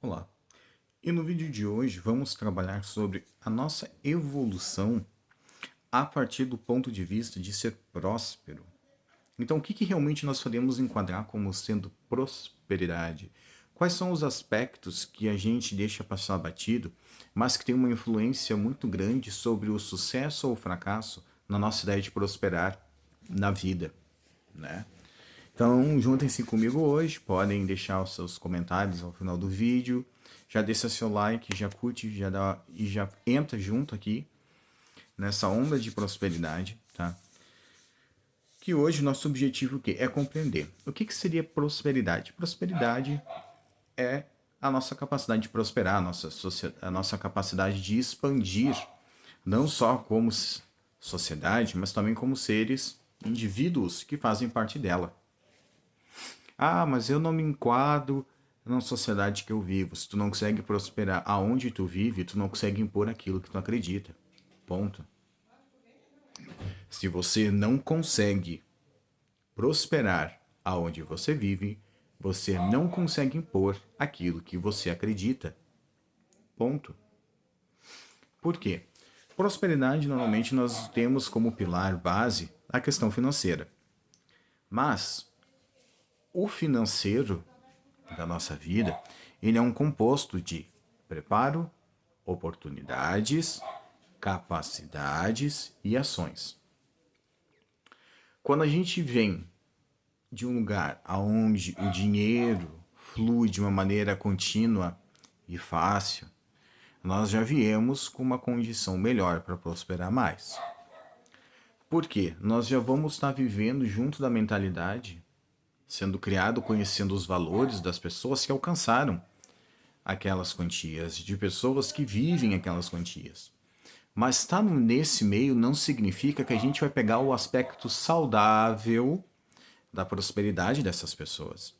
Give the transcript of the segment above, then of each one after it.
Olá, e no vídeo de hoje vamos trabalhar sobre a nossa evolução a partir do ponto de vista de ser próspero. Então, o que realmente nós podemos enquadrar como sendo prosperidade? Quais são os aspectos que a gente deixa passar batido, mas que tem uma influência muito grande sobre o sucesso ou o fracasso na nossa ideia de prosperar na vida, né? Então, juntem-se comigo hoje, podem deixar os seus comentários ao final do vídeo, já deixa seu like, já curte, e já entra junto aqui nessa onda de prosperidade, tá? Que hoje o nosso objetivo o quê? É compreender. O que seria prosperidade? Prosperidade é a nossa capacidade de prosperar, a nossa capacidade de expandir, não só como sociedade, mas também como seres, indivíduos que fazem parte dela. Ah, mas eu não me enquadro na sociedade que eu vivo. Se tu não consegue prosperar aonde tu vive, tu não consegue impor aquilo que tu acredita. Ponto. Se você não consegue prosperar aonde você vive, você não consegue impor aquilo que você acredita. Ponto. Por quê? Prosperidade, normalmente, nós temos como pilar base a questão financeira. Mas o financeiro da nossa vida, ele é um composto de preparo, oportunidades, capacidades e ações. Quando a gente vem de um lugar onde o dinheiro flui de uma maneira contínua e fácil, nós já viemos com uma condição melhor para prosperar mais. Por quê? Nós já vamos estar vivendo junto da mentalidade, sendo criado conhecendo os valores das pessoas que alcançaram aquelas quantias, de pessoas que vivem aquelas quantias. Mas estar nesse meio não significa que a gente vai pegar o aspecto saudável da prosperidade dessas pessoas.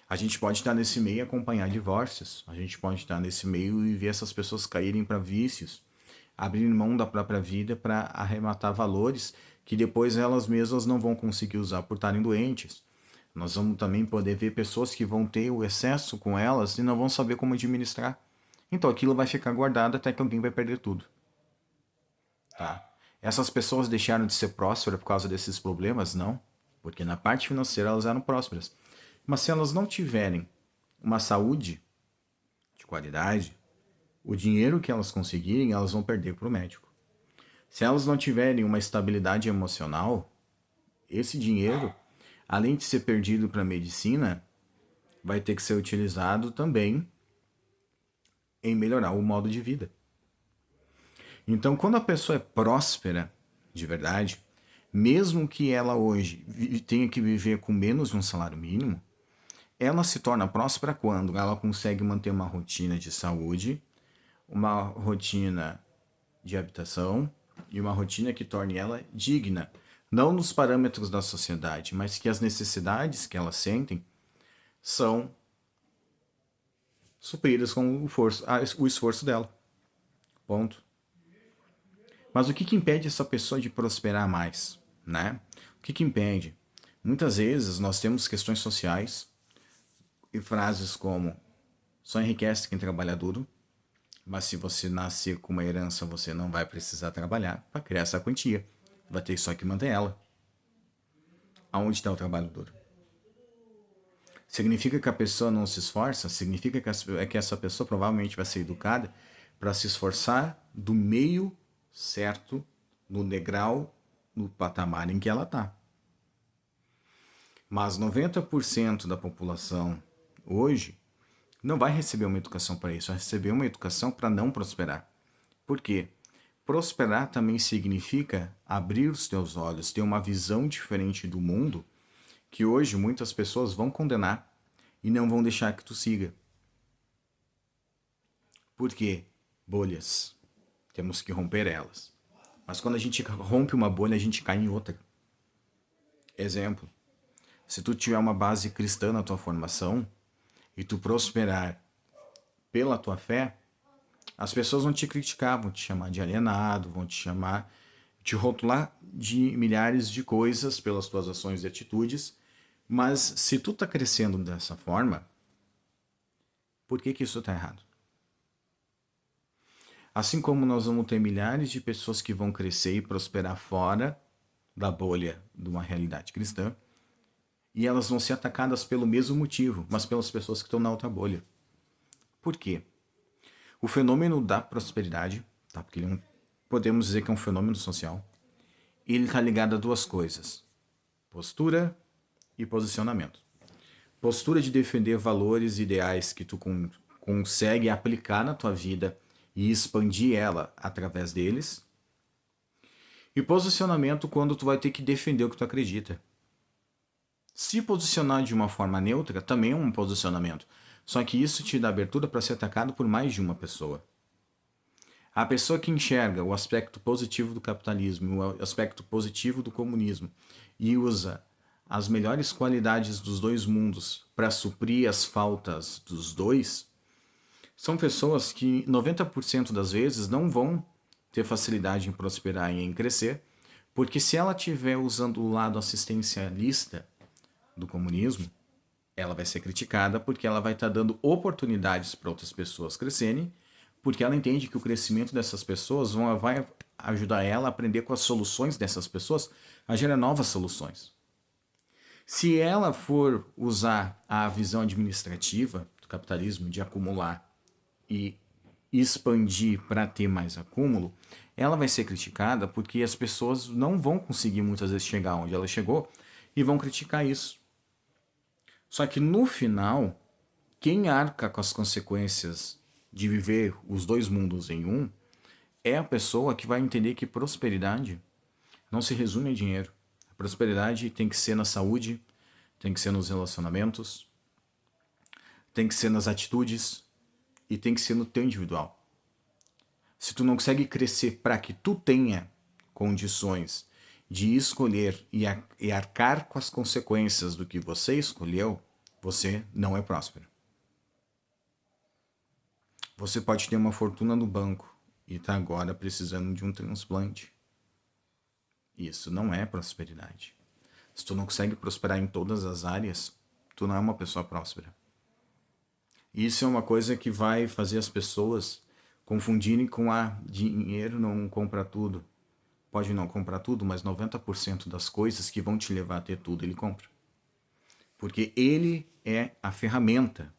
A gente pode estar nesse meio e acompanhar divórcios. A gente pode estar nesse meio e ver essas pessoas caírem para vícios, abrir mão da própria vida para arrematar valores que depois elas mesmas não vão conseguir usar por estarem doentes. Nós vamos também poder ver pessoas que vão ter o excesso com elas e não vão saber como administrar. Então aquilo vai ficar guardado até que alguém vai perder tudo. Tá? Essas pessoas deixaram de ser prósperas por causa desses problemas? Não. Porque na parte financeira elas eram prósperas. Mas se elas não tiverem uma saúde de qualidade, o dinheiro que elas conseguirem, elas vão perder para o médico. Se elas não tiverem uma estabilidade emocional, esse dinheiro, além de ser perdido para a medicina, vai ter que ser utilizado também em melhorar o modo de vida. Então, quando a pessoa é próspera, de verdade, mesmo que ela hoje tenha que viver com menos de um salário mínimo, ela se torna próspera quando ela consegue manter uma rotina de saúde, uma rotina de habitação e uma rotina que torne ela digna, não nos parâmetros da sociedade, mas que as necessidades que elas sentem são supridas com o esforço dela. Ponto. Mas o que impede essa pessoa de prosperar mais, né? O que impede? Muitas vezes nós temos questões sociais e frases como só enriquece quem trabalha duro, mas se você nascer com uma herança, você não vai precisar trabalhar para criar essa quantia. Vai ter só que manter ela. Aonde está o trabalho duro? Significa que a pessoa não se esforça? Significa que essa pessoa provavelmente vai ser educada para se esforçar do meio certo, no degrau, no patamar em que ela está. Mas 90% da população hoje não vai receber uma educação para isso, vai receber uma educação para não prosperar. Por quê? Prosperar também significa abrir os teus olhos, ter uma visão diferente do mundo que hoje muitas pessoas vão condenar e não vão deixar que tu siga. Por quê? Bolhas. Temos que romper elas. Mas quando a gente rompe uma bolha, a gente cai em outra. Exemplo. Se tu tiver uma base cristã na tua formação e tu prosperar pela tua fé, as pessoas vão te criticar, vão te chamar de alienado, vão te rotular de milhares de coisas pelas tuas ações e atitudes. Mas se tu tá crescendo dessa forma, Por que que isso está errado? Assim como nós vamos ter milhares de pessoas que vão crescer e prosperar fora da bolha de uma realidade cristã, e elas vão ser atacadas pelo mesmo motivo, mas pelas pessoas que estão na outra bolha. Por quê? O fenômeno da prosperidade, tá? Porque ele podemos dizer que é um fenômeno social, ele está ligado a duas coisas: postura e posicionamento. Postura de defender valores e ideais que tu consegue aplicar na tua vida e expandir ela através deles. E posicionamento quando tu vai ter que defender o que tu acredita. Se posicionar de uma forma neutra também é um posicionamento. Só que isso te dá abertura para ser atacado por mais de uma pessoa. A pessoa que enxerga o aspecto positivo do capitalismo, o aspecto positivo do comunismo e usa as melhores qualidades dos dois mundos para suprir as faltas dos dois, são pessoas que 90% das vezes não vão ter facilidade em prosperar e em crescer, porque se ela estiver usando o lado assistencialista do comunismo, ela vai ser criticada porque ela vai estar dando oportunidades para outras pessoas crescerem, porque ela entende que o crescimento dessas pessoas vai ajudar ela a aprender com as soluções dessas pessoas a gerar novas soluções. Se ela for usar a visão administrativa do capitalismo de acumular e expandir para ter mais acúmulo, ela vai ser criticada porque as pessoas não vão conseguir muitas vezes chegar onde ela chegou e vão criticar isso. Só que no final, quem arca com as consequências de viver os dois mundos em um é a pessoa que vai entender que prosperidade não se resume a dinheiro. A prosperidade tem que ser na saúde, tem que ser nos relacionamentos, tem que ser nas atitudes e tem que ser no teu individual. Se tu não consegue crescer para que tu tenha condições de escolher e arcar com as consequências do que você escolheu, você não é próspero. Você pode ter uma fortuna no banco e está agora precisando de um transplante. Isso não é prosperidade. Se tu não consegue prosperar em todas as áreas, tu não é uma pessoa próspera. Isso é uma coisa que vai fazer as pessoas confundirem com dinheiro não compra tudo. Pode não comprar tudo, mas 90% das coisas que vão te levar a ter tudo, ele compra. Porque ele é a ferramenta,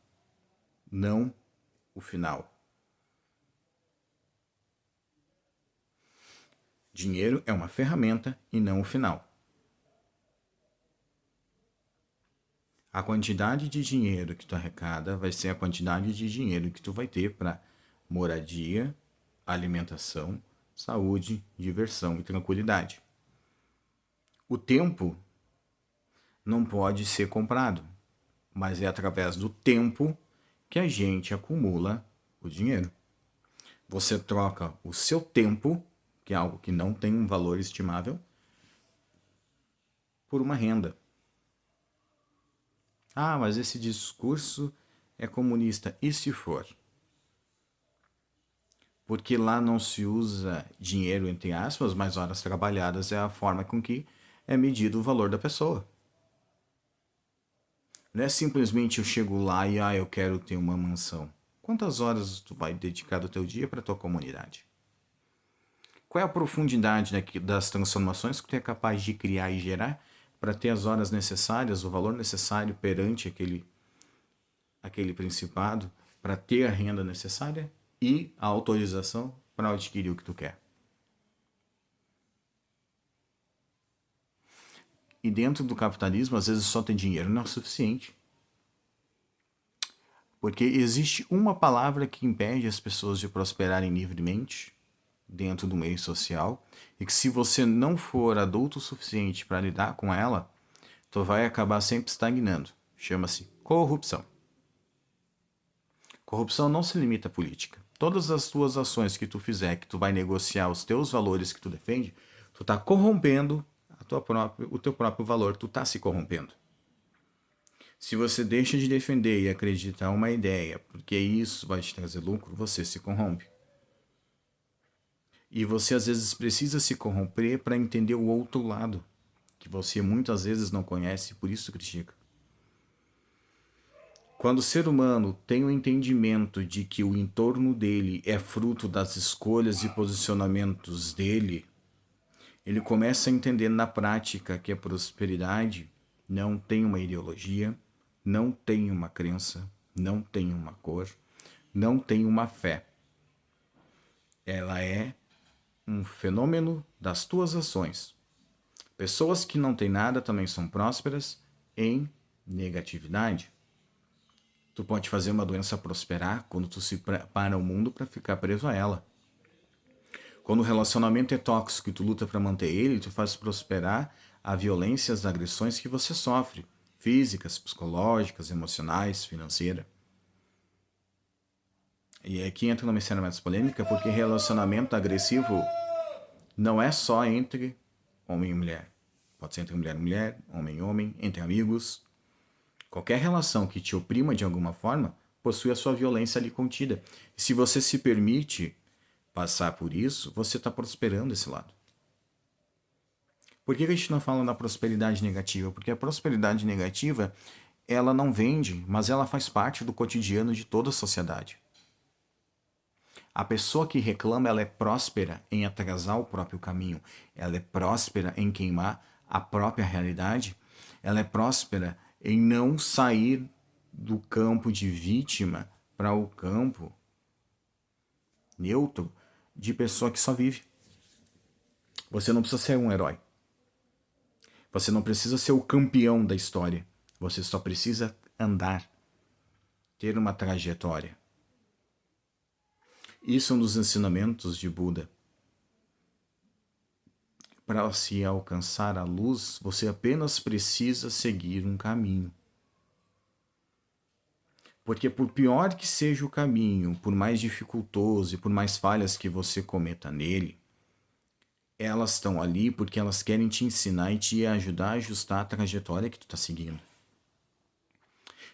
não o final. Dinheiro é uma ferramenta e não o final. A quantidade de dinheiro que tu arrecada vai ser a quantidade de dinheiro que tu vai ter para moradia, alimentação, saúde, diversão e tranquilidade. O tempo não pode ser comprado, mas é através do tempo que a gente acumula o dinheiro. Você troca o seu tempo, que é algo que não tem um valor estimável, por uma renda. Ah, mas esse discurso é comunista. E se for? Porque lá não se usa dinheiro, entre aspas, mas horas trabalhadas é a forma com que é medido o valor da pessoa. Não é simplesmente eu chego lá e eu quero ter uma mansão. Quantas horas tu vai dedicar do teu dia para tua comunidade? Qual é a profundidade das transformações que tu é capaz de criar e gerar para ter as horas necessárias, o valor necessário perante aquele principado, para ter a renda necessária e a autorização para adquirir o que tu quer? E dentro do capitalismo, às vezes só ter dinheiro não é o suficiente. Porque existe uma palavra que impede as pessoas de prosperarem livremente dentro do meio social, e que se você não for adulto o suficiente para lidar com ela, tu vai acabar sempre estagnando. Chama-se corrupção. Corrupção não se limita à política. Todas as tuas ações que tu fizer, que tu vai negociar os teus valores que tu defende, tu está corrompendo o teu próprio valor, tu está se corrompendo. Se você deixa de defender e acreditar uma ideia, porque isso vai te trazer lucro, você se corrompe. E você às vezes precisa se corromper para entender o outro lado, que você muitas vezes não conhece e por isso critica. Quando o ser humano tem o entendimento de que o entorno dele é fruto das escolhas e posicionamentos dele, ele começa a entender na prática que a prosperidade não tem uma ideologia, não tem uma crença, não tem uma cor, não tem uma fé. Ela é um fenômeno das tuas ações. Pessoas que não têm nada também são prósperas em negatividade. Tu pode fazer uma doença prosperar quando tu se prepara o mundo para ficar preso a ela. Quando o relacionamento é tóxico e tu luta para manter ele, tu faz prosperar a violência e as agressões que você sofre, físicas, psicológicas, emocionais, financeiras. E aqui entra numa cena mais polêmica, porque relacionamento agressivo não é só entre homem e mulher. Pode ser entre mulher e mulher, homem e homem, entre amigos. Qualquer relação que te oprima de alguma forma possui a sua violência ali contida. E se você se permite passar por isso, você está prosperando esse lado. Por que a gente não fala da prosperidade negativa? Porque a prosperidade negativa, ela não vende, mas ela faz parte do cotidiano de toda a sociedade. A pessoa que reclama, ela é próspera em atrasar o próprio caminho. Ela é próspera em queimar a própria realidade. Ela é próspera em não sair do campo de vítima para o campo neutro de pessoa que só vive. Você não precisa ser um herói. Você não precisa ser o campeão da história. Você só precisa andar, ter uma trajetória. Isso é um dos ensinamentos de Buda. Para se alcançar a luz, você apenas precisa seguir um caminho. Porque por pior que seja o caminho, por mais dificultoso e por mais falhas que você cometa nele, elas estão ali porque elas querem te ensinar e te ajudar a ajustar a trajetória que tu está seguindo.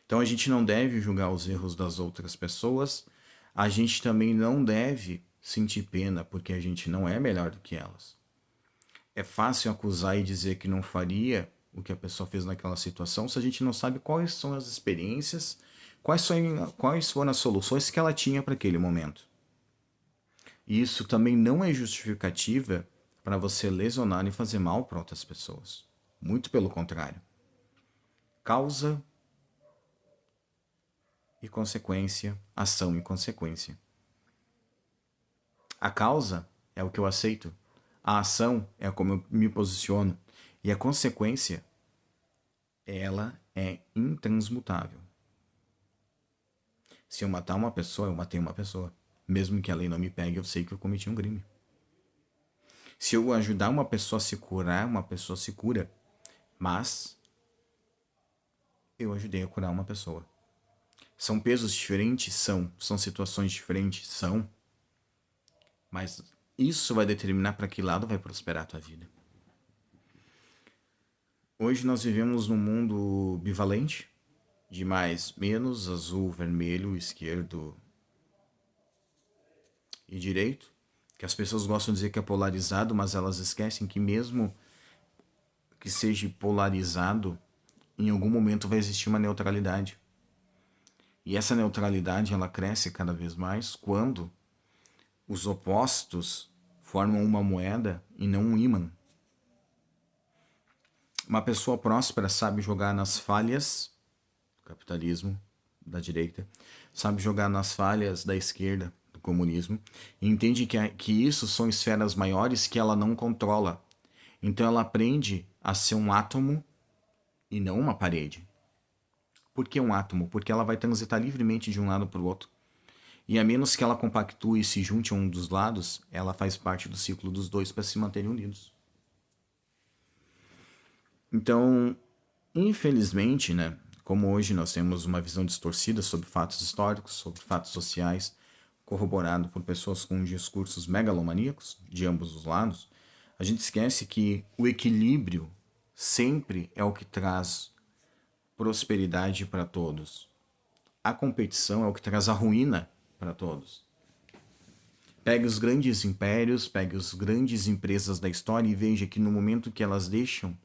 Então a gente não deve julgar os erros das outras pessoas, a gente também não deve sentir pena porque a gente não é melhor do que elas. É fácil acusar e dizer que não faria o que a pessoa fez naquela situação se a gente não sabe quais são as experiências, quais foram as soluções que ela tinha para aquele momento. E isso também não é justificativa para você lesionar e fazer mal para outras pessoas. Muito pelo contrário. Causa e consequência, ação e consequência. A causa é o que eu aceito. A ação é como eu me posiciono. E a consequência, ela é intransmutável. Se eu matar uma pessoa, eu matei uma pessoa. Mesmo que a lei não me pegue, eu sei que eu cometi um crime. Se eu ajudar uma pessoa a se curar, uma pessoa se cura. Mas eu ajudei a curar uma pessoa. São pesos diferentes? São situações diferentes? São. Mas isso vai determinar para que lado vai prosperar a tua vida. Hoje nós vivemos num mundo bivalente, de mais, menos, azul, vermelho, esquerdo e direito, que as pessoas gostam de dizer que é polarizado, mas elas esquecem que mesmo que seja polarizado, em algum momento vai existir uma neutralidade. E essa neutralidade, ela cresce cada vez mais quando os opostos formam uma moeda e não um ímã. Uma pessoa próspera sabe jogar nas falhas do capitalismo, da direita, sabe jogar nas falhas da esquerda, do comunismo, e entende que isso são esferas maiores que ela não controla. Então ela aprende a ser um átomo e não uma parede. Por que um átomo? Porque ela vai transitar livremente de um lado para o outro. E a menos que ela compactue e se junte a um dos lados, ela faz parte do ciclo dos dois para se manterem unidos. Então, infelizmente, né, como hoje nós temos uma visão distorcida sobre fatos históricos, sobre fatos sociais, corroborado por pessoas com discursos megalomaníacos de ambos os lados, a gente esquece que o equilíbrio sempre é o que traz prosperidade para todos. A competição é o que traz a ruína para todos. Pegue os grandes impérios, pegue as grandes empresas da história e veja que no momento que elas deixam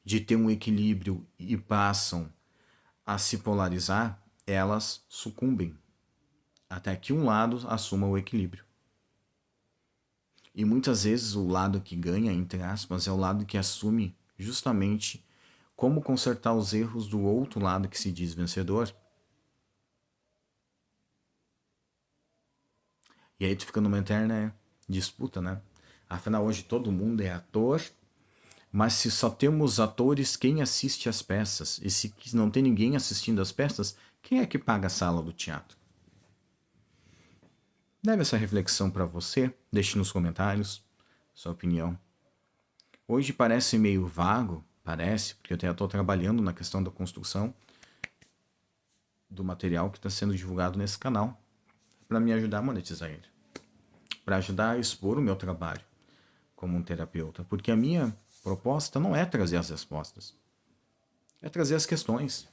de ter um equilíbrio e passam a se polarizar, elas sucumbem até que um lado assuma o equilíbrio. E muitas vezes o lado que ganha, entre aspas, é o lado que assume justamente como consertar os erros do outro lado que se diz vencedor. E aí tu fica numa eterna disputa, né? Afinal, hoje todo mundo é ator, mas se só temos atores, quem assiste às peças? E se não tem ninguém assistindo às peças, quem é que paga a sala do teatro? Leve essa reflexão para você, deixe nos comentários sua opinião. Hoje parece meio vago, parece, porque eu estou trabalhando na questão da construção do material que está sendo divulgado nesse canal, para me ajudar a monetizar ele, para ajudar a expor o meu trabalho como um terapeuta, porque a minha proposta não é trazer as respostas, é trazer as questões.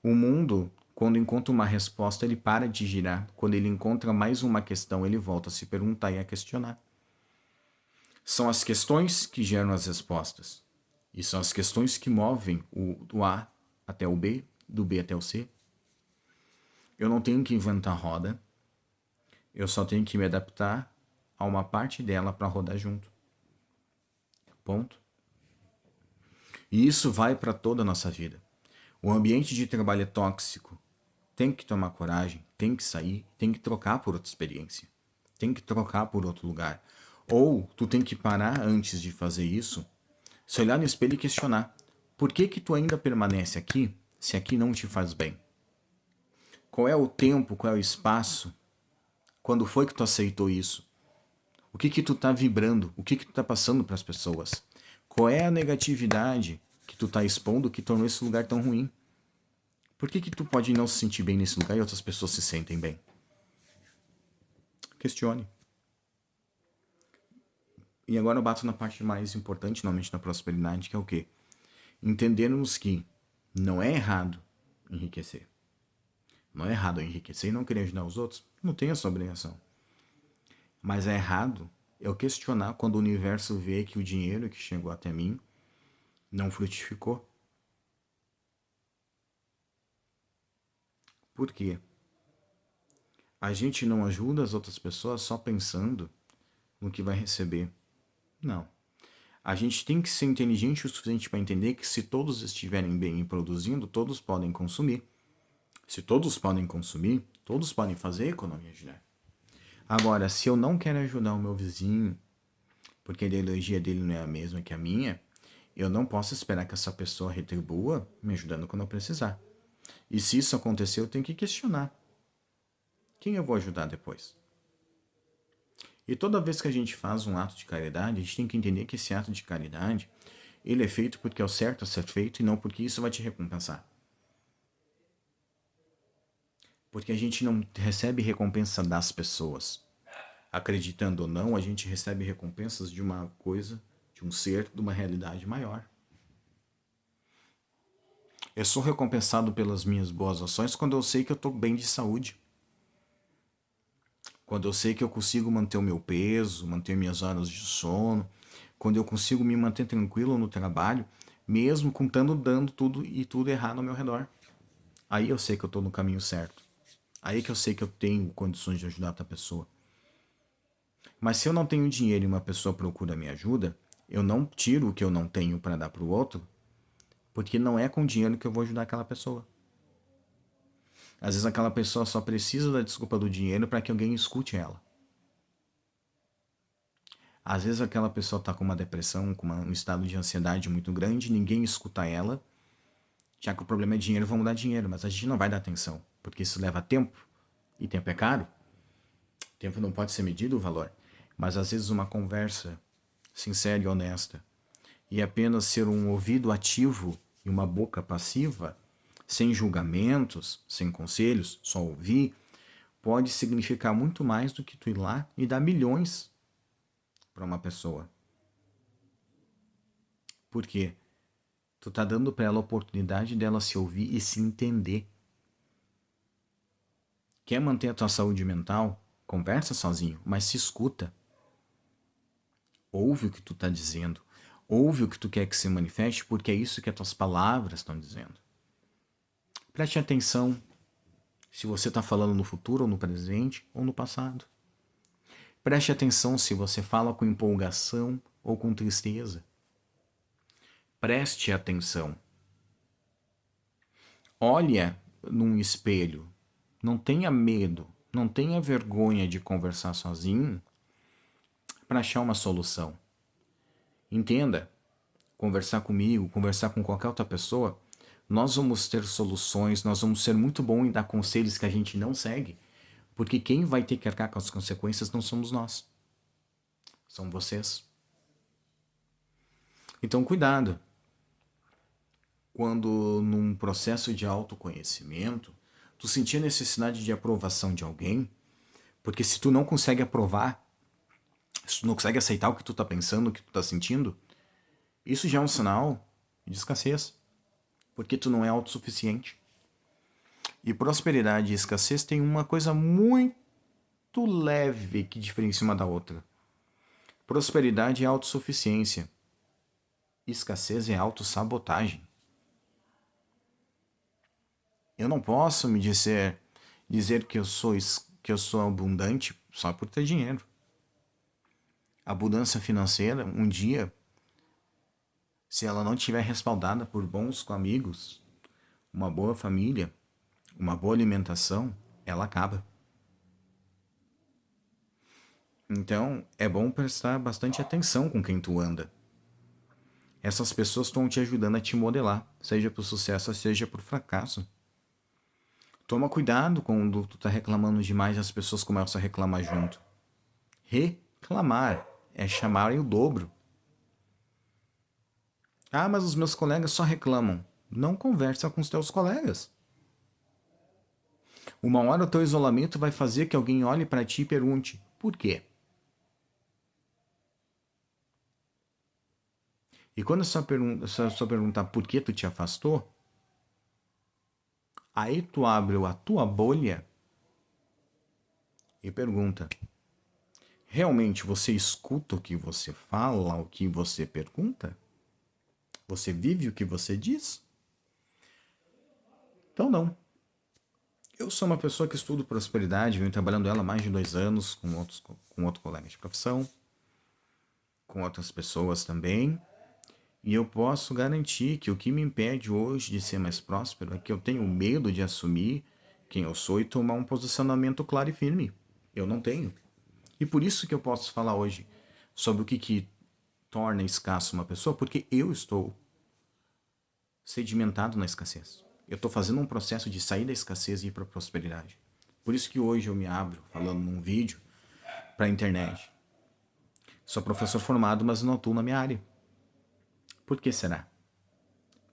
O mundo, quando encontra uma resposta, ele para de girar. Quando ele encontra mais uma questão, ele volta a se perguntar e a questionar. São as questões que geram as respostas. E são as questões que movem do A até o B, do B até o C. Eu não tenho que inventar roda. Eu só tenho que me adaptar a uma parte dela para rodar junto. Ponto. E isso vai para toda a nossa vida. O ambiente de trabalho é tóxico. Tem que tomar coragem, tem que sair, tem que trocar por outra experiência. Tem que trocar por outro lugar. Ou tu tem que parar antes de fazer isso, se olhar no espelho e questionar: por que que tu ainda permanece aqui se aqui não te faz bem? Qual é o tempo, qual é o espaço? Quando foi que tu aceitou isso? O que que tu tá vibrando? O que que tu tá passando para as pessoas? Qual é a negatividade que tu tá expondo que tornou esse lugar tão ruim? Por que que tu pode não se sentir bem nesse lugar e outras pessoas se sentem bem? Questione. E agora eu bato na parte mais importante, normalmente na prosperidade, que é o quê? Entendermos que não é errado enriquecer. Não é errado eu enriquecer e não querer ajudar os outros. Não tenho essa obrigação. Mas é errado eu questionar quando o universo vê que o dinheiro que chegou até mim não frutificou. Por quê? A gente não ajuda as outras pessoas só pensando no que vai receber. Não. A gente tem que ser inteligente o suficiente para entender que se todos estiverem bem e produzindo, todos podem consumir. Se todos podem consumir, todos podem fazer economia girar. Agora, se eu não quero ajudar o meu vizinho, porque a ideologia dele não é a mesma que a minha, eu não posso esperar que essa pessoa retribua me ajudando quando eu precisar. E se isso acontecer, eu tenho que questionar. Quem eu vou ajudar depois? E toda vez que a gente faz um ato de caridade, a gente tem que entender que esse ato de caridade, ele é feito porque é o certo a ser feito e não porque isso vai te recompensar. Porque a gente não recebe recompensa das pessoas. Acreditando ou não, a gente recebe recompensas de uma coisa, de um ser, de uma realidade maior. Eu sou recompensado pelas minhas boas ações quando eu sei que eu estou bem de saúde. Quando eu sei que eu consigo manter o meu peso, manter minhas horas de sono. Quando eu consigo me manter tranquilo no trabalho, mesmo contando dando tudo e tudo errado ao meu redor. Aí eu sei que eu estou no caminho certo. Aí que eu sei que eu tenho condições de ajudar outra pessoa. Mas se eu não tenho dinheiro e uma pessoa procura minha ajuda, eu não tiro o que eu não tenho para dar para o outro, porque não é com dinheiro que eu vou ajudar aquela pessoa. Às vezes aquela pessoa só precisa da desculpa do dinheiro para que alguém escute ela. Às vezes aquela pessoa está com uma depressão, com um estado de ansiedade muito grande, ninguém escuta ela. Já que o problema é dinheiro, vamos dar dinheiro, mas a gente não vai dar atenção, porque isso leva tempo, e tempo é caro. Tempo não pode ser medido o valor, mas às vezes uma conversa sincera e honesta, e apenas ser um ouvido ativo e uma boca passiva, sem julgamentos, sem conselhos, só ouvir, pode significar muito mais do que tu ir lá e dar milhões para uma pessoa. Por quê? Tu tá dando para ela a oportunidade dela se ouvir e se entender. Quer manter a tua saúde mental? Conversa sozinho, mas se escuta. Ouve o que tu tá dizendo. Ouve o que tu quer que se manifeste, porque é isso que as tuas palavras estão dizendo. Preste atenção Se você está falando no futuro, ou no presente, ou no passado. Preste atenção se você fala com empolgação ou com tristeza. Preste atenção. Olha num espelho. Não tenha medo, não tenha vergonha de conversar sozinho para achar uma solução. Entenda, conversar comigo, conversar com qualquer outra pessoa, nós vamos ter soluções, nós vamos ser muito bons em dar conselhos que a gente não segue, porque quem vai ter que arcar com as consequências não somos nós, são vocês. Então, cuidado. Quando num processo de autoconhecimento, tu sentir a necessidade de aprovação de alguém, porque se tu não consegue aprovar, se tu não consegue aceitar o que tu tá pensando, o que tu tá sentindo, isso já é um sinal de escassez, porque tu não é autossuficiente. E prosperidade e escassez tem uma coisa muito leve que diferencia uma da outra. Prosperidade é autossuficiência. Escassez é autossabotagem. Eu não posso me dizer que eu sou abundante só por ter dinheiro. A abundância financeira, um dia, se ela não estiver respaldada por bons amigos, uma boa família, uma boa alimentação, ela acaba. Então, é bom prestar bastante atenção com quem tu anda. Essas pessoas estão te ajudando a te modelar, seja por sucesso, seja por fracasso. Toma cuidado quando tu tá reclamando demais, as pessoas começam a reclamar junto. Reclamar é chamar o dobro. Ah, mas os meus colegas só reclamam. Não conversa com os teus colegas. Uma hora o teu isolamento vai fazer que alguém olhe para ti e pergunte: por quê? E quando só perguntar por que tu te afastou, aí tu abre a tua bolha e pergunta: realmente você escuta o que você fala, o que você pergunta? Você vive o que você diz? Então não. Eu sou uma pessoa que estudo prosperidade, venho trabalhando ela há mais de 2 anos com outro colega de profissão, com outras pessoas também. E eu posso garantir que o que me impede hoje de ser mais próspero é que eu tenho medo de assumir quem eu sou e tomar um posicionamento claro e firme. Eu não tenho. E por isso que eu posso falar hoje sobre o que torna escasso uma pessoa, porque eu estou sedimentado na escassez. Eu estou fazendo um processo de sair da escassez e ir para a prosperidade. Por isso que hoje eu me abro falando num vídeo para a internet. Sou professor formado, mas não atuo na minha área. Por que será?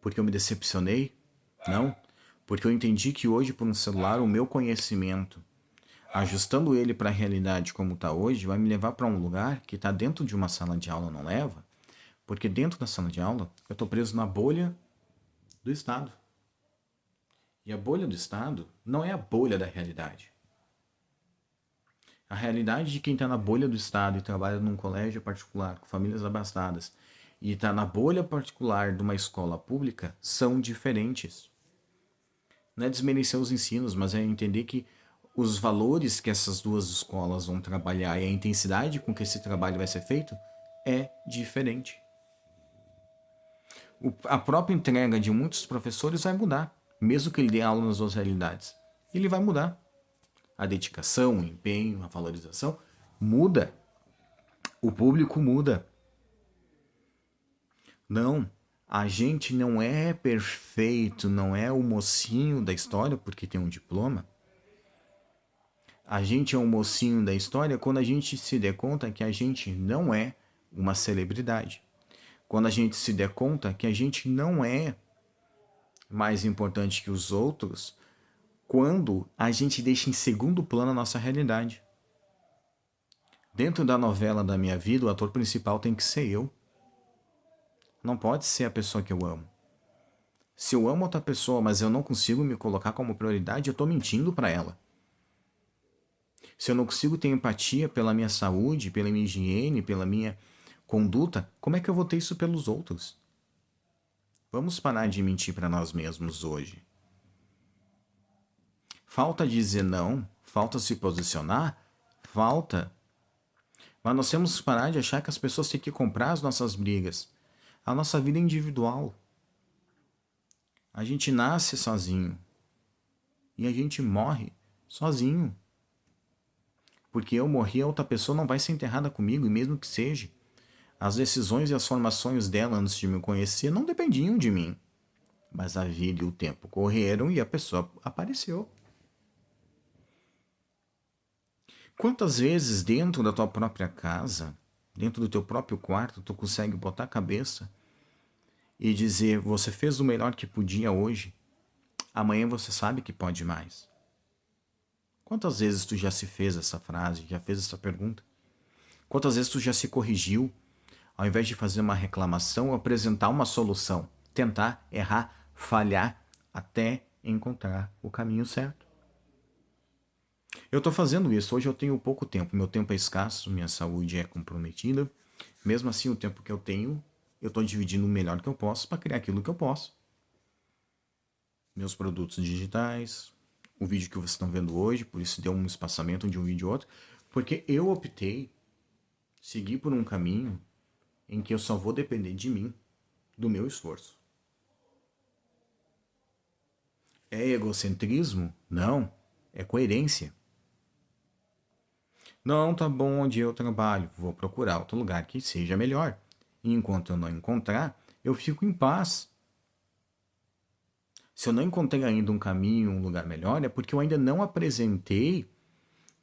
Porque eu me decepcionei? Não. Porque eu entendi que hoje, por um celular, o meu conhecimento, ajustando ele para a realidade como está hoje, vai me levar para um lugar que está dentro de uma sala de aula, não leva? Porque dentro da sala de aula, eu estou preso na bolha do Estado. E a bolha do Estado não é a bolha da realidade. A realidade de quem está na bolha do Estado e trabalha num colégio particular, com famílias abastadas, e está na bolha particular de uma escola pública, são diferentes. Não é desmerecer os ensinos, mas é entender que os valores que essas duas escolas vão trabalhar e a intensidade com que esse trabalho vai ser feito é diferente. A própria entrega de muitos professores vai mudar, mesmo que ele dê aula nas duas realidades. Ele vai mudar. A dedicação, o empenho, a valorização muda. O público muda. Não, a gente não é perfeito, não é o mocinho da história porque tem um diploma. A gente é um mocinho da história quando a gente se der conta que a gente não é uma celebridade. Quando a gente se der conta que a gente não é mais importante que os outros, quando a gente deixa em segundo plano a nossa realidade. Dentro da novela da minha vida, o ator principal tem que ser eu. Não pode ser a pessoa que eu amo. Se eu amo outra pessoa, mas eu não consigo me colocar como prioridade, eu estou mentindo para ela. Se eu não consigo ter empatia pela minha saúde, pela minha higiene, pela minha conduta, como é que eu vou ter isso pelos outros? Vamos parar de mentir para nós mesmos hoje. Falta dizer não, falta se posicionar, falta. Mas nós temos que parar de achar que as pessoas têm que comprar as nossas brigas. A nossa vida é individual. A gente nasce sozinho e a gente morre sozinho. Porque eu morri, a outra pessoa não vai ser enterrada comigo, e mesmo que seja, as decisões e as formações dela antes de me conhecer não dependiam de mim. Mas a vida e o tempo correram e a pessoa apareceu. Quantas vezes dentro da tua própria casa, dentro do teu próprio quarto, tu consegue botar a cabeça e dizer, você fez o melhor que podia hoje, amanhã você sabe que pode mais. Quantas vezes tu já se fez essa frase, já fez essa pergunta? Quantas vezes tu já se corrigiu, ao invés de fazer uma reclamação, apresentar uma solução, tentar, errar, falhar, até encontrar o caminho certo? Eu estou fazendo isso, hoje eu tenho pouco tempo, meu tempo é escasso, minha saúde é comprometida, mesmo assim o tempo que eu tenho, eu estou dividindo o melhor que eu posso para criar aquilo que eu posso. Meus produtos digitais, o vídeo que vocês estão vendo hoje, por isso deu um espaçamento de um vídeo e outro, porque eu optei seguir por um caminho em que eu só vou depender de mim, do meu esforço. É egocentrismo? Não, é coerência. Não tá bom onde eu trabalho, vou procurar outro lugar que seja melhor. E enquanto eu não encontrar, eu fico em paz. Se eu não encontrei ainda um caminho, um lugar melhor, é porque eu ainda não apresentei,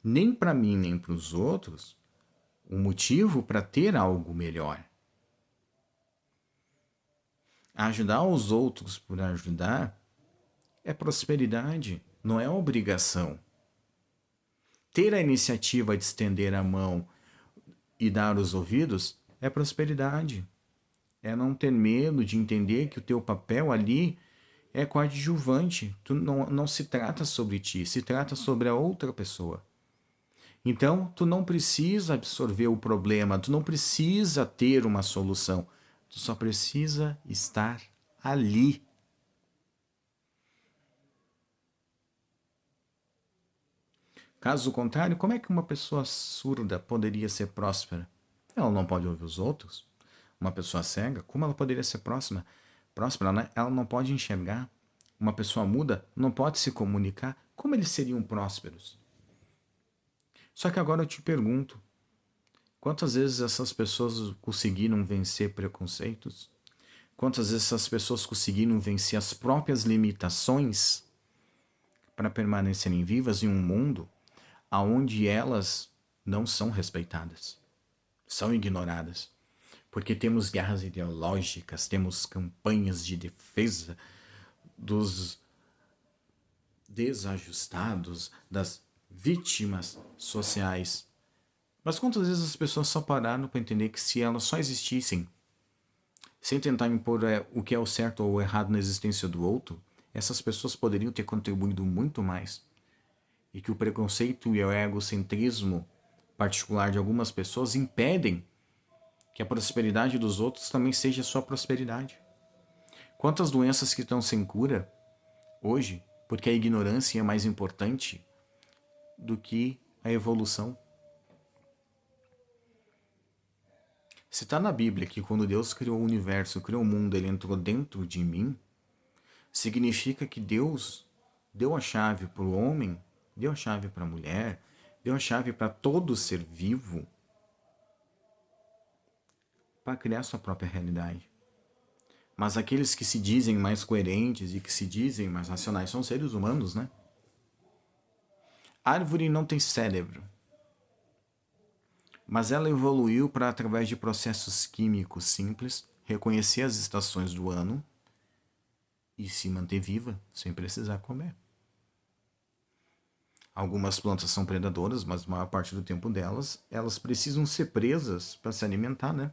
nem para mim nem para os outros, um motivo para ter algo melhor. Ajudar os outros por ajudar é prosperidade, não é obrigação. Ter a iniciativa de estender a mão e dar os ouvidos é prosperidade. É não ter medo de entender que o teu papel ali é coadjuvante. Tu não se trata sobre ti, se trata sobre a outra pessoa. Então, tu não precisa absorver o problema, tu não precisa ter uma solução. Tu só precisa estar ali. Caso contrário, como é que uma pessoa surda poderia ser próspera? Ela não pode ouvir os outros. Uma pessoa cega, como ela poderia ser próspera, né? Ela não pode enxergar. Uma pessoa muda não pode se comunicar. Como eles seriam prósperos? Só que agora eu te pergunto, quantas vezes essas pessoas conseguiram vencer preconceitos? Quantas vezes essas pessoas conseguiram vencer as próprias limitações para permanecerem vivas em um mundo onde elas não são respeitadas, são ignoradas? Porque temos guerras ideológicas, temos campanhas de defesa dos desajustados, das vítimas sociais. Mas quantas vezes as pessoas só pararam para entender que se elas só existissem, sem tentar impor o que é o certo ou o errado na existência do outro, essas pessoas poderiam ter contribuído muito mais. E que o preconceito e o egocentrismo particular de algumas pessoas impedem que a prosperidade dos outros também seja sua prosperidade. Quantas doenças que estão sem cura hoje, porque a ignorância é mais importante do que a evolução. Se está na Bíblia que quando Deus criou o universo, criou o mundo, ele entrou dentro de mim, significa que Deus deu a chave para o homem, deu a chave para a mulher, deu a chave para todo ser vivo para criar sua própria realidade. Mas aqueles que se dizem mais coerentes e que se dizem mais racionais são seres humanos, né? A árvore não tem cérebro, mas ela evoluiu para, através de processos químicos simples, reconhecer as estações do ano e se manter viva sem precisar comer. Algumas plantas são predadoras, mas a maior parte do tempo delas, elas precisam ser presas para se alimentar, né?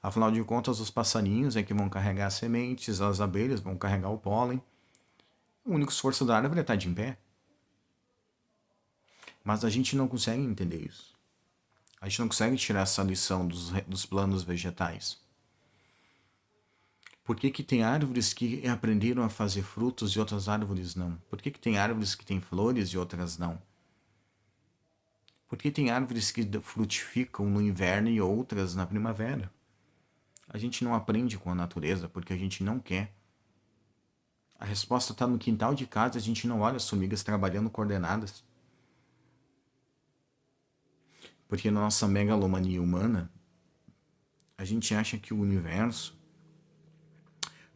Afinal de contas, os passarinhos é que vão carregar as sementes, as abelhas vão carregar o pólen. O único esforço da árvore é estar de em pé. Mas a gente não consegue entender isso. A gente não consegue tirar essa lição dos planos vegetais. Por que que tem árvores que aprenderam a fazer frutos e outras árvores não? Por que que tem árvores que têm flores e outras não? Por que tem árvores que frutificam no inverno e outras na primavera? A gente não aprende com a natureza porque a gente não quer. A resposta está no quintal de casa, a gente não olha as formigas trabalhando coordenadas. Porque na nossa megalomania humana, a gente acha que o universo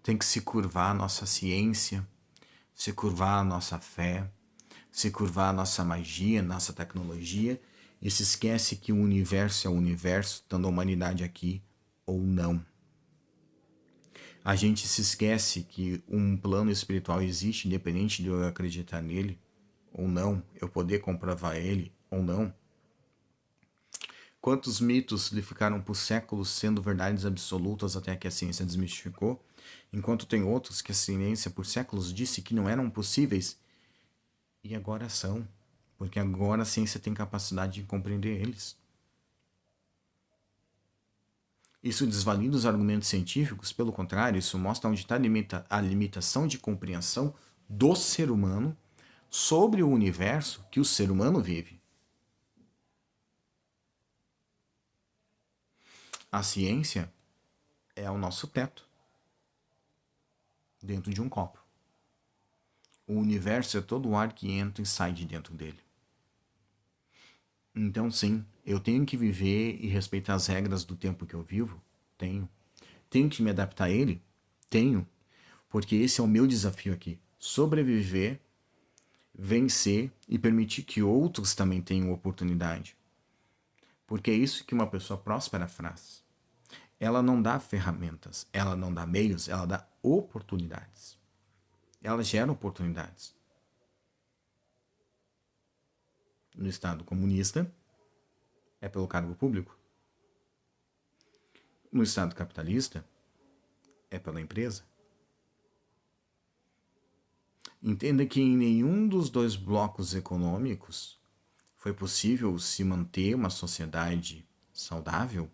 tem que se curvar à nossa ciência, se curvar à nossa fé, se curvar à nossa magia, nossa tecnologia, e se esquece que o universo é o universo, estando a humanidade aqui ou não. A gente se esquece que um plano espiritual existe, independente de eu acreditar nele ou não, eu poder comprovar ele ou não. Quantos mitos lhe ficaram por séculos sendo verdades absolutas até que a ciência desmistificou, enquanto tem outros que a ciência por séculos disse que não eram possíveis e agora são, porque agora a ciência tem capacidade de compreender eles. Isso desvalida os argumentos científicos, pelo contrário, isso mostra onde está a limitação de compreensão do ser humano sobre o universo que o ser humano vive. A ciência é o nosso teto dentro de um copo. O universo é todo o ar que entra e sai de dentro dele. Então, sim, eu tenho que viver e respeitar as regras do tempo que eu vivo? Tenho. Tenho que me adaptar a ele? Tenho. Porque esse é o meu desafio aqui. Sobreviver, vencer e permitir que outros também tenham oportunidade. Porque é isso que uma pessoa próspera faz. Ela não dá ferramentas, ela não dá meios, ela dá oportunidades. Ela gera oportunidades. No Estado comunista, é pelo cargo público. No Estado capitalista, é pela empresa. Entenda que em nenhum dos dois blocos econômicos foi possível se manter uma sociedade saudável,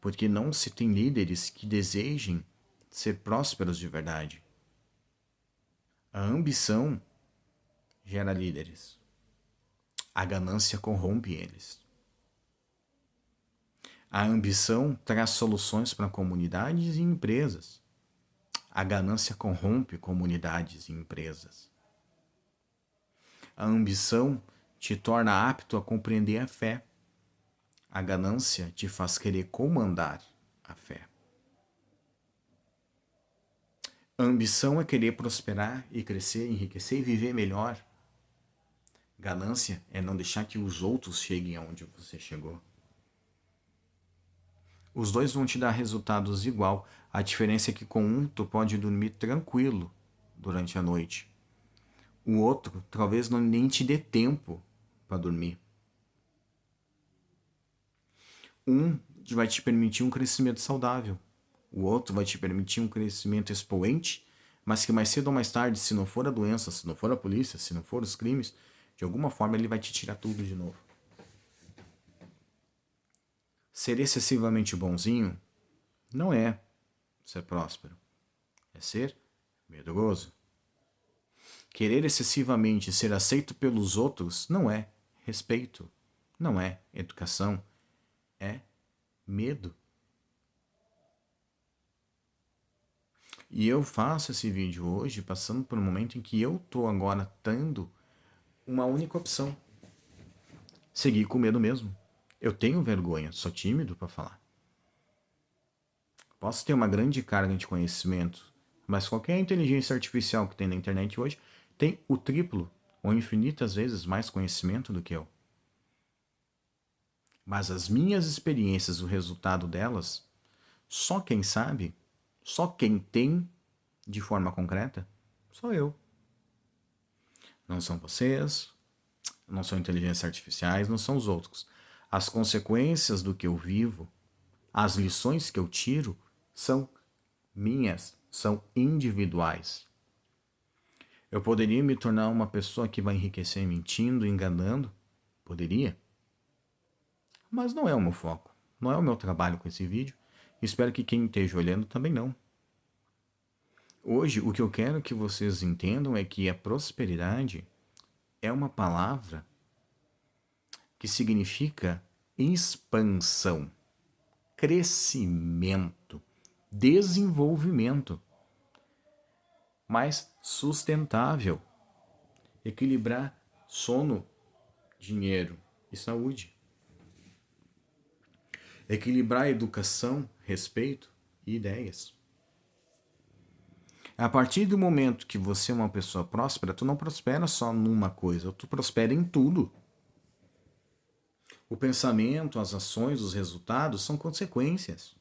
porque não se tem líderes que desejem ser prósperos de verdade. A ambição gera líderes. A ganância corrompe eles. A ambição traz soluções para comunidades e empresas. A ganância corrompe comunidades e empresas. A ambição te torna apto a compreender a fé. A ganância te faz querer comandar a fé. A ambição é querer prosperar e crescer, enriquecer e viver melhor. Ganância é não deixar que os outros cheguem aonde você chegou. Os dois vão te dar resultados igual. A diferença é que com um tu pode dormir tranquilo durante a noite. O outro talvez nem te dê tempo para dormir. Um vai te permitir um crescimento saudável. O outro vai te permitir um crescimento expoente, mas que mais cedo ou mais tarde, se não for a doença, se não for a polícia, se não for os crimes, de alguma forma ele vai te tirar tudo de novo. Ser excessivamente bonzinho não é ser próspero, é ser medroso. Querer excessivamente ser aceito pelos outros não é respeito, não é educação, é medo. E eu faço esse vídeo hoje passando por um momento em que eu estou agora tendo uma única opção. Seguir com medo mesmo. Eu tenho vergonha, sou tímido para falar. Posso ter uma grande carga de conhecimento, mas qualquer inteligência artificial que tem na internet hoje tem o triplo ou infinitas vezes mais conhecimento do que eu. Mas as minhas experiências, o resultado delas, só quem sabe, só quem tem de forma concreta, sou eu. Não são vocês, não são inteligências artificiais, não são os outros. As consequências do que eu vivo, as lições que eu tiro, são minhas, são individuais. Eu poderia me tornar uma pessoa que vai enriquecer mentindo, enganando? Poderia. Mas não é o meu foco. Não é o meu trabalho com esse vídeo. Espero que quem esteja olhando também não. Hoje, o que eu quero que vocês entendam é que a prosperidade é uma palavra que significa expansão, crescimento, desenvolvimento, mais sustentável, equilibrar sono, dinheiro e saúde, equilibrar educação, respeito e ideias. A partir do momento que você é uma pessoa próspera, tu não prospera só numa coisa, tu prospera em tudo. O pensamento, as ações, os resultados são consequências.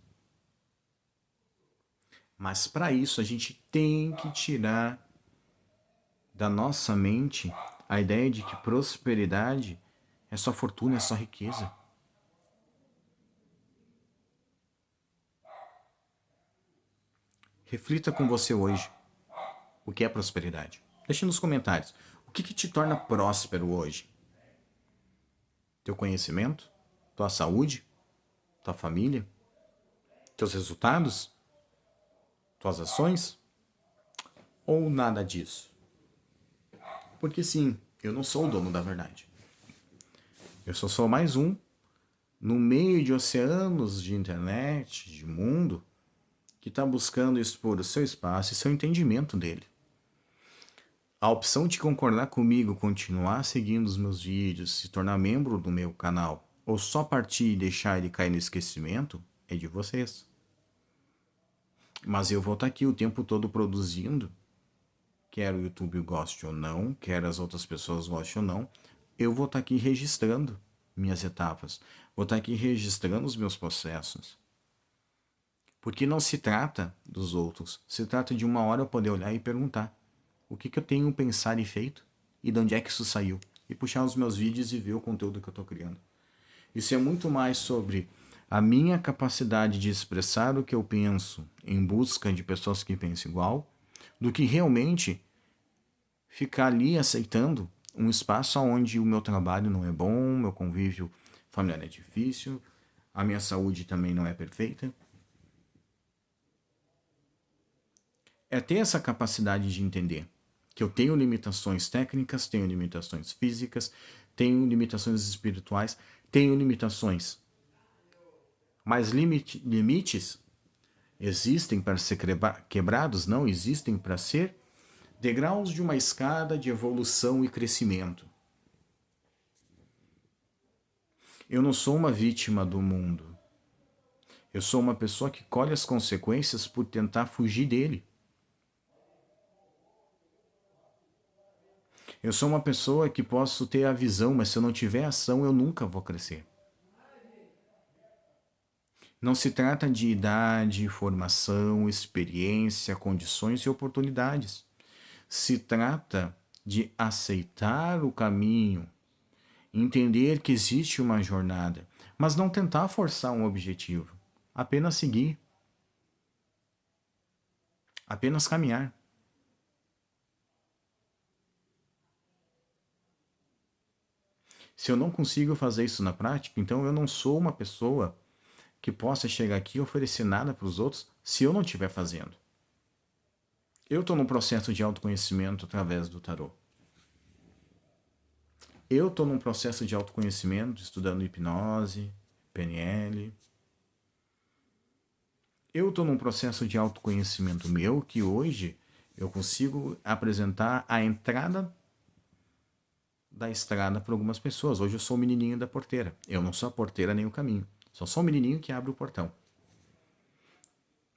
Mas para isso a gente tem que tirar da nossa mente a ideia de que prosperidade é só fortuna, é só riqueza. Reflita com você hoje o que é prosperidade. Deixe nos comentários. O que te torna próspero hoje? Teu conhecimento? Tua saúde? Tua família? Teus resultados? Tuas ações? Ou nada disso? Porque sim, eu não sou o dono da verdade. Eu só sou mais um no meio de oceanos de internet, de mundo, que está buscando expor o seu espaço e seu entendimento dele. A opção de concordar comigo, continuar seguindo os meus vídeos, se tornar membro do meu canal, ou só partir e deixar ele cair no esquecimento, é de vocês. Mas eu vou estar aqui o tempo todo produzindo, quer o YouTube goste ou não, quer as outras pessoas gostem ou não, eu vou estar aqui registrando minhas etapas, vou estar aqui registrando os meus processos. Porque não se trata dos outros, se trata de uma hora eu poder olhar e perguntar o que eu tenho pensado e feito e de onde é que isso saiu. E puxar os meus vídeos e ver o conteúdo que eu estou criando. Isso é muito mais sobre a minha capacidade de expressar o que eu penso em busca de pessoas que pensam igual, do que realmente ficar ali aceitando um espaço onde o meu trabalho não é bom, meu convívio familiar é difícil, a minha saúde também não é perfeita. É ter essa capacidade de entender que eu tenho limitações técnicas, tenho limitações físicas, tenho limitações espirituais, tenho limitações. Mas limites existem para ser quebrados? Não, existem para ser degraus de uma escada de evolução e crescimento. Eu não sou uma vítima do mundo. Eu sou uma pessoa que colhe as consequências por tentar fugir dele. Eu sou uma pessoa que posso ter a visão, mas se eu não tiver ação, eu nunca vou crescer. Não se trata de idade, formação, experiência, condições e oportunidades. Se trata de aceitar o caminho, entender que existe uma jornada, mas não tentar forçar um objetivo. Apenas seguir. Apenas caminhar. Se eu não consigo fazer isso na prática, então eu não sou uma pessoa que possa chegar aqui e oferecer nada para os outros se eu não estiver fazendo. Eu estou num processo de autoconhecimento através do tarô. Eu estou num processo de autoconhecimento, estudando hipnose, PNL. Eu estou num processo de autoconhecimento meu que hoje eu consigo apresentar a entrada da estrada para algumas pessoas. Hoje eu sou o menininho da porteira. Eu não sou a porteira nem o caminho. Só sou o menininho que abre o portão.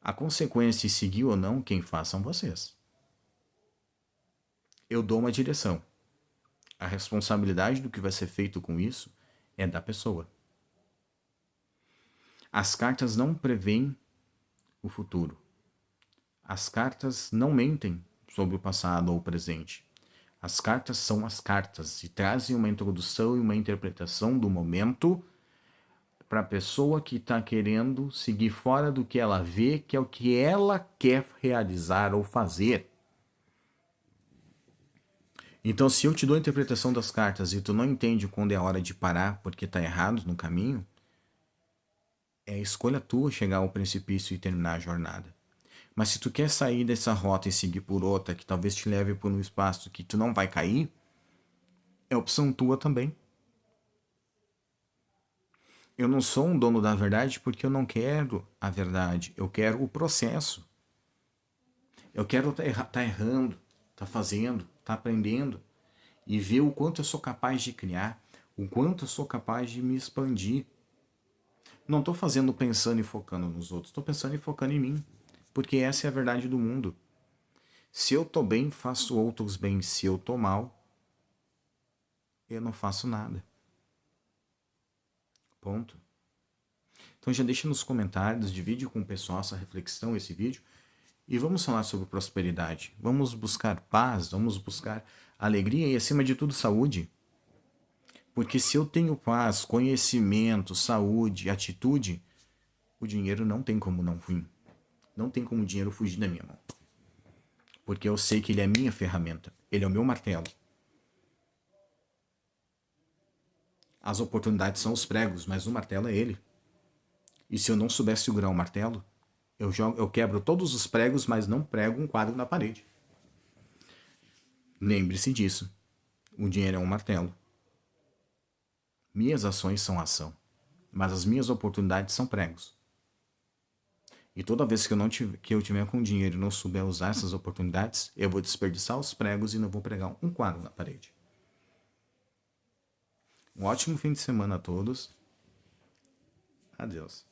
A consequência de seguir ou não, quem faz são vocês. Eu dou uma direção. A responsabilidade do que vai ser feito com isso é da pessoa. As cartas não prevêem o futuro. As cartas não mentem sobre o passado ou o presente. As cartas são as cartas e trazem uma introdução e uma interpretação do momento para a pessoa que está querendo seguir fora do que ela vê, que é o que ela quer realizar ou fazer. Então, se eu te dou a interpretação das cartas e tu não entende quando é a hora de parar porque está errado no caminho, é escolha tua chegar ao precipício e terminar a jornada. Mas se tu quer sair dessa rota e seguir por outra, que talvez te leve por um espaço que tu não vai cair, é opção tua também. Eu não sou um dono da verdade porque eu não quero a verdade. Eu quero o processo. Eu quero tá errando, tá fazendo, tá aprendendo e ver o quanto eu sou capaz de criar, o quanto eu sou capaz de me expandir. Não estou fazendo pensando e focando nos outros, estou pensando e focando em mim, porque essa é a verdade do mundo. Se eu tô bem, faço outros bem. Se eu tô mal, eu não faço nada. Ponto. Então já deixa nos comentários, divide com o pessoal essa reflexão, esse vídeo, e vamos falar sobre prosperidade. Vamos buscar paz, vamos buscar alegria e, acima de tudo, saúde. Porque se eu tenho paz, conhecimento, saúde, atitude, o dinheiro não tem como não vir. Não tem como o dinheiro fugir da minha mão. Porque eu sei que ele é a minha ferramenta. Ele é o meu martelo. As oportunidades são os pregos, mas o martelo é ele. E se eu não souber segurar o martelo, eu quebro todos os pregos, mas não prego um quadro na parede. Lembre-se disso. O dinheiro é um martelo. Minhas ações são ação, mas as minhas oportunidades são pregos. E toda vez que eu tiver com dinheiro e não souber usar essas oportunidades, eu vou desperdiçar os pregos e não vou pregar um quadro na parede. Um ótimo fim de semana a todos. Adeus.